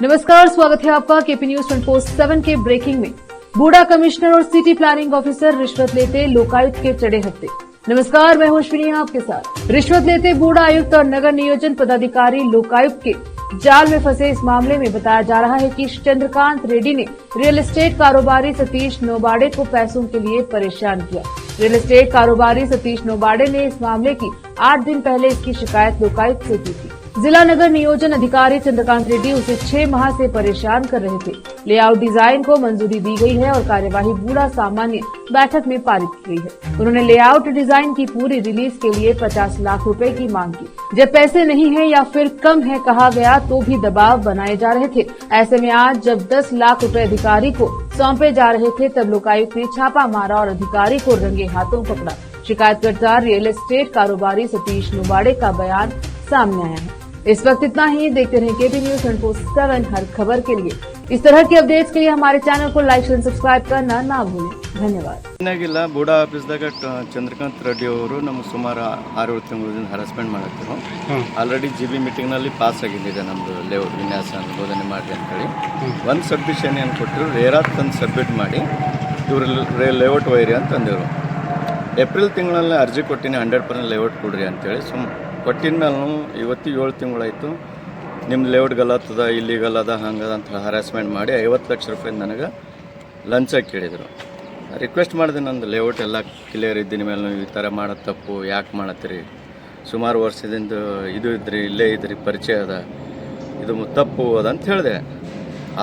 नमस्कार, स्वागत है आपका केपी न्यूज 24/7 के ब्रेकिंग में। बूढ़ा कमिश्नर और सिटी प्लानिंग ऑफिसर रिश्वत लेते लोकायुक्त के चढ़े हत्थे। नमस्कार, मैं हूं अश्विनी आपके साथ। रिश्वत लेते बूढ़ा आयुक्त और नगर नियोजन पदाधिकारी लोकायुक्त के जाल में फंसे इस मामले में बताया जा रहा है कि चंद्रकांत रेड्डी ने रियल एस्टेट कारोबारी सतीश नोबाड़े को पैसों के लिए परेशान किया। रियल एस्टेट कारोबारी सतीश नोबाड़े ने इस मामले की 8 दिन पहले इसकी शिकायत लोकायुक्त से की थी। जिला नगर नियोजन अधिकारी चंद्रकांत रेड्डी उसे 6 माह से परेशान कर रहे थे। लेआउट डिजाइन को मंजूरी दी गई है और कार्यवाही बूढ़ा सामान्य बैठक में पारित की गई है। उन्होंने लेआउट डिजाइन की पूरी रिलीज के लिए 50 लाख रुपए की मांग की। जब पैसे नहीं है या फिर कम है कहा गया तो भी दबाव बनाए जा रहे थे। ऐसे में आज जब 10 लाख रुपए अधिकारी को सौंपे जा रहे थे तब लोकायुक्त ने छापा मारा और अधिकारी को रंगे हाथों पकड़ा। शिकायतकर्ता रियल एस्टेट कारोबारी सतीश नोबाड़े का बयान सामने आया है। इस वक्त इतना ही। देखते रहें केपी न्यूज 24/7 हर खबर के लिए। इस तरह की अपडेट्स के लिए हमारे चैनल को लाइक और सब्सक्राइब करना ना भूलें। धन्यवाद। ಏನಾಗಿಲ್ಲ ಬೂಡಾ ಆಫೀಸ್ದಾಗ ಚಂದ್ರಕಾಂತ್ ರೆಡ್ಡಿ ಅವರು ನಮ್ಗೆ ಸುಮಾರು 6-7 ತಿಂಗಳಿಂದ ಹರಾಸ್ಮೆಂಟ್ ಮಾಡತ್ತಿರು. ಆಲ್ರೆಡಿ GB ಮೀಟಿಂಗ್ನಲ್ಲಿ ಪಾಸ್ ಆಗಿದ್ದಿದೆ ನಮ್ಮದು ಲೇಔಟ್ ವಿನ್ಯಾಸ ಅನುಮೋದನೆ ಮಾಡಿ ಅಂತೇಳಿ ಒಂದು ಸಬ್ಮಿಷನ್ ಏನು ಕೊಟ್ಟರು ರೇರಾತ್ ತಂದು ಸಬ್ಮಿಟ್ ಮಾಡಿ ಇವರು ಲೇಔಟ್ ವೈರಿ ಅಂತ ಅಂದಿರು. ಏಪ್ರಿಲ್ ತಿಂಗಳಲ್ಲಿ ಅರ್ಜಿ ಕೊಟ್ಟಿನಿ 100% ಲೇಔಟ್ ಕೊಡ್ರಿ ಅಂತೇಳಿ ಕೊಟ್ಟಿನ ಮೇಲೆ ಇವತ್ತು 7 ತಿಂಗಳಾಯಿತು. ನಿಮ್ಮ ಲೇಔಟ್ ಗಲತ್ತದ ಇಲ್ಲಿಗಲ್ ಅದ ಹಂಗದ ಅಂತ ಹರಾಸ್ಮೆಂಟ್ ಮಾಡಿ 50 ಲಕ್ಷ ರೂಪಾಯಿ ನನಗೆ ಲಂಚ ಕೇಳಿದರು. ರಿಕ್ವೆಸ್ಟ್ ಮಾಡಿದೆ, ನಂದು ಲೇಔಟ್ ಎಲ್ಲ ಕ್ಲಿಯರ್ ಇದ್ದೀನಿ ಮೇಲೆ ನೀವು ಈ ಥರ ಮಾಡೋದು ತಪ್ಪು, ಯಾಕೆ ಮಾಡತ್ತೀರಿ, ಸುಮಾರು ವರ್ಷದಿಂದ ಇದು ಇದ್ರಿ ಇಲ್ಲೇ ಇದ್ರಿ ಪರಿಚಯ ಅದ, ಇದು ತಪ್ಪು ಅದಂತ ಹೇಳಿದೆ.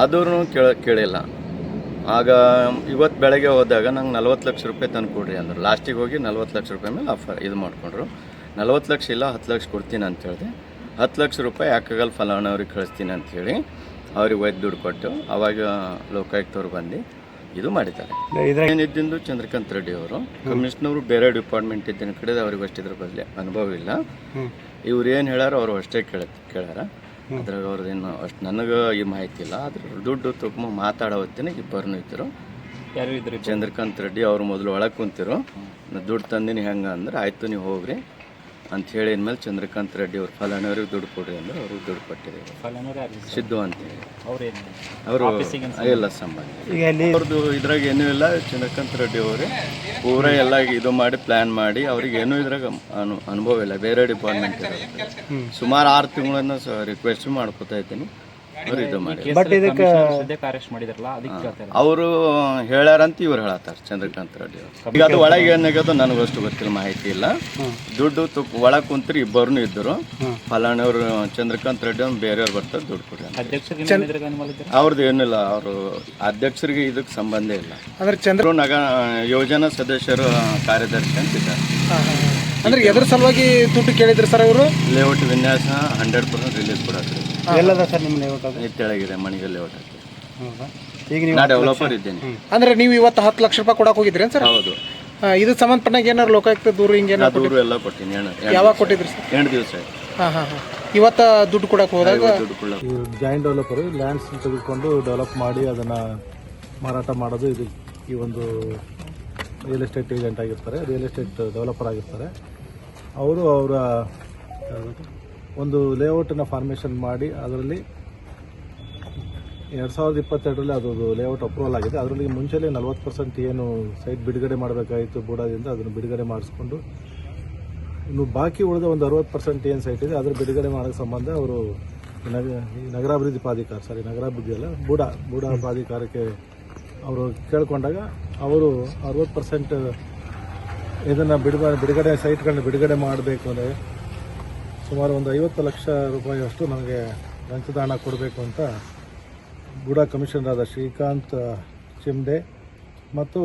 ಆದ್ರೂ ಕೇಳಿಲ್ಲ. ಆಗ ಇವತ್ತು ಬೆಳಗ್ಗೆ ಹೋದಾಗ ನಂಗೆ 40 ಲಕ್ಷ ರೂಪಾಯಿ ತಂದು ಕೊಡ್ರಿ ಅಂದರು. ಲಾಸ್ಟಿಗೆ ಹೋಗಿ 40 ಲಕ್ಷ ರೂಪಾಯಿ ಮೇಲೆ ಆಫರ್ ಇದು ಮಾಡಿಕೊಂಡ್ರು. 40 ಲಕ್ಷ ಇಲ್ಲ 10 ಲಕ್ಷ ಕೊಡ್ತೀನಿ ಅಂತ ಹೇಳಿದೆ. 10 ಲಕ್ಷ ರೂಪಾಯಿ ಯಾಕಾಗಲ್ಲ ಫಲಾನವ್ರಿಗೆ ಕಳಿಸ್ತೀನಿ ಅಂಥೇಳಿ ಅವ್ರಿಗೆ ಒಯ್ದು ದುಡ್ಡು ಕೊಟ್ಟು ಅವಾಗ ಲೋಕಾಯುಕ್ತವ್ರು ಬಂದು ಇದು ಮಾಡಿದ್ದಾರೆ. ಏನಿದ್ದು ಚಂದ್ರಕಾಂತ್ ರೆಡ್ಡಿ ಅವರು ಕಮಿಷನರು ಬೇರೆ ಡಿಪಾರ್ಟ್ಮೆಂಟ್ ಇದ್ದಿನ ಕಡೆ ಅವ್ರಿಗೆ ಅಷ್ಟಿದ್ರ ಬದಲಿ ಅನುಭವ ಇಲ್ಲ. ಇವ್ರು ಏನು ಹೇಳ್ಯಾರ ಅವರು ಅಷ್ಟೇ ಕೇಳ್ಯಾರ. ಅದ್ರಾಗ ಅವ್ರದ್ದೇನು ಅಷ್ಟು ನನಗೆ ಈ ಮಾಹಿತಿ ಇಲ್ಲ. ಅದ್ರ ದುಡ್ಡು ತುಂಬ ಮಾತಾಡೋ ಹೊತ್ತಿನ ಇಬ್ಬರನ್ನು ಇದ್ದರು. ಚಂದ್ರಕಾಂತ್ ರೆಡ್ಡಿ ಅವರು ಮೊದಲು ಒಳಗೆ ಕುಂತಿರು. ದುಡ್ಡು ತಂದಿನಿ ಹೆಂಗೆ ಅಂದ್ರೆ ಆಯಿತು ನೀವು ಹೋಗ್ರಿ ಅಂತ ಹೇಳಿದ ಮೇಲೆ ಚಂದ್ರಕಾಂತ್ ರೆಡ್ಡಿ ಅವ್ರು ಫಲಾನವ್ರಿಗೆ ದುಡ್ಡು ಕೊಡ್ರಿ ಅಂದ್ರೆ ಅವ್ರಿಗೆ ದುಡ್ಡು ಕೊಟ್ಟಿದ್ದಾರೆ. ಸಿದ್ದು ಅಂತೇಳಿ ಅವರು ಎಲ್ಲ ಸಂಬಂಧ ಅವ್ರದ್ದು ಇದ್ರಾಗ ಏನೂ ಇಲ್ಲ. ಚಂದ್ರಕಾಂತ್ ರೆಡ್ಡಿ ಅವರೇ ಪೂರ ಎಲ್ಲ ಇದು ಮಾಡಿ ಪ್ಲ್ಯಾನ್ ಮಾಡಿ ಅವ್ರಿಗೆ ಏನೂ ಇದ್ರಾಗ ಅನುಭವ ಇಲ್ಲ. ಬೇರೆ ಡಿಪಾರ್ಟ್ಮೆಂಟ್ ಇರೋದು ಸುಮಾರು 6 ತಿಂಗಳನ್ನ ರಿಕ್ವೆಸ್ಟ್ ಮಾಡ್ಕೊತಾ ಇದ್ದೀನಿ. ಇದು ಮಾಡಿ ಅವರು ಹೇಳ್ಯಾರಂತ ಇವ್ರು ಹೇಳತ್ತಾರೆ ಚಂದ್ರಕಾಂತ್ ರೆಡ್ಡಿ ಅವರು. ಈಗ ಅದು ಒಳಗೆ ಏನಾಗ್ಯದ ನನಗಷ್ಟು ಗೊತ್ತಿಲ್ಲ, ಮಾಹಿತಿ ಇಲ್ಲ. ದುಡ್ಡು ಒಳಗೆ ಕುಂತ್ರಿ ಇಬ್ಬರು ಇದ್ದರು. ಫಲಾನವ್ರು ಚಂದ್ರಕಾಂತ್ ರೆಡ್ಡಿ ಅವ್ರು ಬೇರೆಯವ್ರು ಬರ್ತಾರೆ ದುಡ್ಡು ಕೊಡಿ. ಅವ್ರದ್ದು ಏನಿಲ್ಲ, ಅವರು ಅಧ್ಯಕ್ಷರಿಗೆ ಇದಕ್ಕೆ ಸಂಬಂಧ ಇಲ್ಲ. ಚಂದ್ರ ನಗರ ಯೋಜನಾ ಸದಸ್ಯರು ಕಾರ್ಯದರ್ಶಿ ಅಂತಿದ್ದಾರೆ. ಅಂದ್ರೆ ಎದ್ರ ಸಲುವಾಗಿ ದುಡ್ಡು ಕೇಳಿದ್ರು ಸರ್ ಅವರು? ಲೇಔಟ್ ವಿನ್ಯಾಸ 100% ರಿಲೀಸ್ ಕೊಡತ್ರಿ. ಎಲ್ಲದ ಸರ್ ನಿಮ್ಮ ಲೇಔಟ್? ತೆಳಗಿದೆ ಮಣಿಗೆ ಲೇಔಟ್ ಹಾಕಿ. ಈಗ ನೀವು ಡೆವಲಪರ್ ಇದ್ದೇನೆ. ಅಂದ್ರೆ ನೀವು ಇವತ್ತು 10 ಲಕ್ಷ ರೂಪಾಯಿ ಕೊಡಕ್ಕೆ ಹೋಗಿದ್ರಿ ಸರ್? ಹೌದು. ಇದು ಸಂಬಂಧಪಟ್ಟಾಗ ಏನಾರು ಲೋಕಾಯುಕ್ತ ದೂರು ಹಿಂಗೆ ದೂರು ಎಲ್ಲ ಕೊಟ್ಟಿನಿ. ಯಾವಾಗ ಕೊಟ್ಟಿದ್ರಿ ಸರ್? 8 ದಿವಸ. ಇವತ್ತ ದುಡ್ಡು ಕೊಡಕ್ಕೆ ಹೋದಾಗ ಜಾಯಿಂಟ್ ಡೆವಲಪರು ಲ್ಯಾಂಡ್ಸ್ ತೆಗೆದುಕೊಂಡು ಡೆವಲಪ್ ಮಾಡಿ ಅದನ್ನು ಮಾರಾಟ ಮಾಡೋದು. ಇದು ಈ ಒಂದು ರಿಯಲ್ ಎಸ್ಟೇಟ್ ಏಜೆಂಟ್ ಆಗಿರ್ತಾರೆ, ರಿಯಲ್ ಎಸ್ಟೇಟ್ ಡೆವಲಪರ್ ಆಗಿರ್ತಾರೆ. ಅವರು ಅವರ ಒಂದು ಲೇಔಟನ್ನು ಫಾರ್ಮೇಷನ್ ಮಾಡಿ ಅದರಲ್ಲಿ 2022ರಲ್ಲಿ ಅದು ಲೇಔಟ್ ಅಪ್ರೂವಲ್ ಆಗಿದೆ. ಅದರಲ್ಲಿ ಮುಂಚೆಲೇ 40% ಏನು ಸೈಟ್ ಬಿಡುಗಡೆ ಮಾಡಬೇಕಾಗಿತ್ತು ಬೂಡಾದಿಂದ ಅದನ್ನು ಬಿಡುಗಡೆ ಮಾಡಿಸ್ಕೊಂಡು ಇನ್ನು ಬಾಕಿ ಉಳಿದ ಒಂದು 60% ಏನು ಸೈಟ್ ಇದೆ ಅದರ ಬಿಡುಗಡೆ ಮಾಡೋ ಸಂಬಂಧ ಅವರು ನಗರಾಭಿವೃದ್ಧಿ ಪ್ರಾಧಿಕಾರ ನಗರಾಭಿವೃದ್ಧಿ ಅಲ್ಲ ಬೂಡಾ ಪ್ರಾಧಿಕಾರಕ್ಕೆ ಅವರು ಕೇಳ್ಕೊಂಡಾಗ ಅವರು 60% ಇದನ್ನು ಬಿಡುಗಡೆ ಸೈಟ್ಗಳನ್ನ ಬಿಡುಗಡೆ ಮಾಡಬೇಕು ಅಂದರೆ ಸುಮಾರು ಒಂದು 50 ಲಕ್ಷ ರೂಪಾಯಿ ಅಷ್ಟು ನನಗೆ ಲಂಚದ ಹಣ ಕೊಡಬೇಕು ಅಂತ ಬೂಡಾ ಕಮಿಷನರಾದ ಶ್ರೀಕಾಂತ್ ಚಿಮ್ಡೆ ಮತ್ತು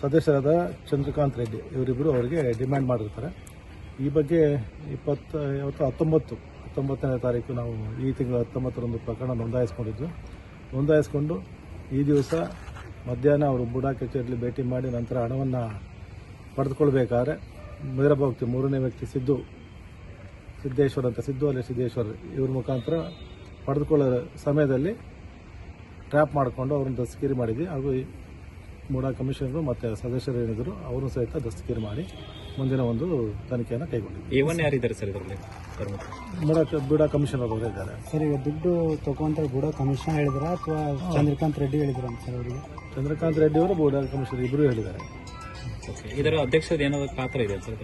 ಸದಸ್ಯರಾದ ಚಂದ್ರಕಾಂತ್ ರೆಡ್ಡಿ ಇವರಿಬ್ಬರು ಅವರಿಗೆ ಡಿಮ್ಯಾಂಡ್ ಮಾಡಿರ್ತಾರೆ. ಈ ಬಗ್ಗೆ 19ನೇ ತಾರೀಕು ನಾವು ಈ ತಿಂಗಳ 19ರಂದು ಪ್ರಕರಣ ನೋಂದಾಯಿಸ್ಕೊಂಡು ಈ ದಿವಸ ಮಧ್ಯಾಹ್ನ ಅವರು ಬೂಡಾ ಕಚೇರಿಯಲ್ಲಿ ಭೇಟಿ ಮಾಡಿ ನಂತರ ಹಣವನ್ನು ಪಡೆದುಕೊಳ್ಬೇಕಾದ್ರೆ ನೇರಭಕ್ತಿ 3ನೇ ವ್ಯಕ್ತಿ ಸಿದ್ದೇಶ್ವರ್ ಇವ್ರ ಮುಖಾಂತರ ಪಡೆದುಕೊಳ್ಳೋ ಸಮಯದಲ್ಲಿ ಟ್ರ್ಯಾಪ್ ಮಾಡಿಕೊಂಡು ಅವ್ರನ್ನ ದಸ್ತಗಿರಿ ಮಾಡಿದ್ವಿ. ಹಾಗೂ ಬೂಡಾ ಕಮಿಷನರು ಮತ್ತು ಸದಸ್ಯರು ಏನಿದ್ರು ಅವರು ಸಹಿತ ದಸ್ತಗಿರಿ ಮಾಡಿ ಮುಂದಿನ ಒಂದು ತನಿಖೆಯನ್ನು ಕೈಗೊಂಡಿದ್ವಿ. ಯಾರಿದ್ದಾರೆ ಸರ್ ಇದರಲ್ಲಿ? ಸರ್? ಬುಡಾ ಕಮಿಷನರ್ ಅವರು ಇದ್ದಾರೆ. ಸರ್ ಈಗ ದುಡ್ಡು ತಗೊಂತ ಬುಡಾ ಕಮಿಷನ್ ಹೇಳಿದ್ರ ಅಥವಾ ಚಂದ್ರಕಾಂತ್ ರೆಡ್ಡಿ ಹೇಳಿದ್ರ ಅಂತ ಸರ್ ಅವರಿಗೆ? ಚಂದ್ರಕಾಂತ್ ರೆಡ್ಡಿ ಅವರು ಬುಡಾ ಕಮಿಷನರ್ ಇಬ್ಬರು ಹೇಳಿದ್ದಾರೆ. ಇದರ ಅಧ್ಯಕ್ಷದ ಏನಾದ್ರು ಪಾತ್ರ ಇದೆ ಸರ್?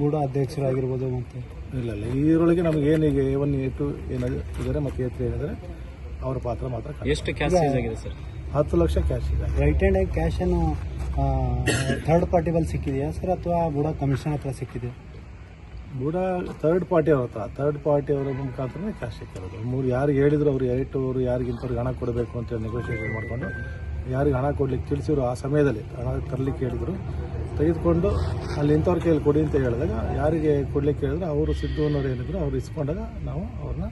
ಬುಡಾ ಅಧ್ಯಕ್ಷರಾಗಿರ್ಬೋದು ಮತ್ತೆ ಇಲ್ಲ ಇದರೊಳಗೆ ನಮ್ಗೆ ಏನೀಗ A1 A2 ಏನಿದ್ದಾರೆ ಮತ್ತು A3 ಏನಿದ್ದಾರೆ ಅವರ ಪಾತ್ರ ಮಾತ್ರ. ಎಷ್ಟು ಕ್ಯಾಶ್ ಸೀಸ್ ಆಗಿದೆ ಸರ್? 10 ಲಕ್ಷ ಕ್ಯಾಶ್ ಇದೆ. ರೈಟ್ ಹ್ಯಾಂಡ್ ಆಗಿ ಕ್ಯಾಶ್ ಅನ್ನು ಥರ್ಡ್ ಪಾರ್ಟಿ ಬಲ್ಲಿ ಸಿಕ್ಕಿದೆಯಾ ಸರ್ ಅಥವಾ ಬುಡಾ ಕಮಿಷನ್ ಹತ್ರ ಸಿಕ್ಕಿದೆ? ಬುಡಾ ಥರ್ಡ್ ಪಾರ್ಟಿ ಅವರ ಮುಖಾಂತರ ಕ್ಯಾಶ್ ಸಿಕ್ಕಿರೋದು. ಯಾರಿಗೆ ಹೇಳಿದ್ರು ಅವರು ಅವರು ಯಾರಿಗಿಂತವ್ರಿಗೆ ಹಣ ಕೊಡಬೇಕು ಅಂತ ನೆಗೋಷಿಯೇಷನ್ ಮಾಡಿಕೊಂಡು ಯಾರಿಗೆ ಹಣ ಕೊಡ್ಲಿಕ್ಕೆ ತಿಳಿಸಿದ್ರು ಆ ಸಮಯದಲ್ಲಿ ಹಣ ತರಲಿಕ್ಕೆ ಹೇಳಿದ್ರು. ತೆಗೆದುಕೊಂಡು ಅಲ್ಲಿ ಇಂಥವ್ರ ಕೈಯಲ್ಲಿ ಕೊಡಿ ಅಂತ ಹೇಳಿದಾಗ ಯಾರಿಗೆ ಕೊಡ್ಲಿಕ್ಕೆ ಹೇಳಿದ್ರು ಅವರು ಸಿದ್ದು ಅನ್ನೋರು ಏನಿದ್ರು ಅವ್ರು ಇಸ್ಕೊಂಡಾಗ ನಾವು ಅವ್ರನ್ನ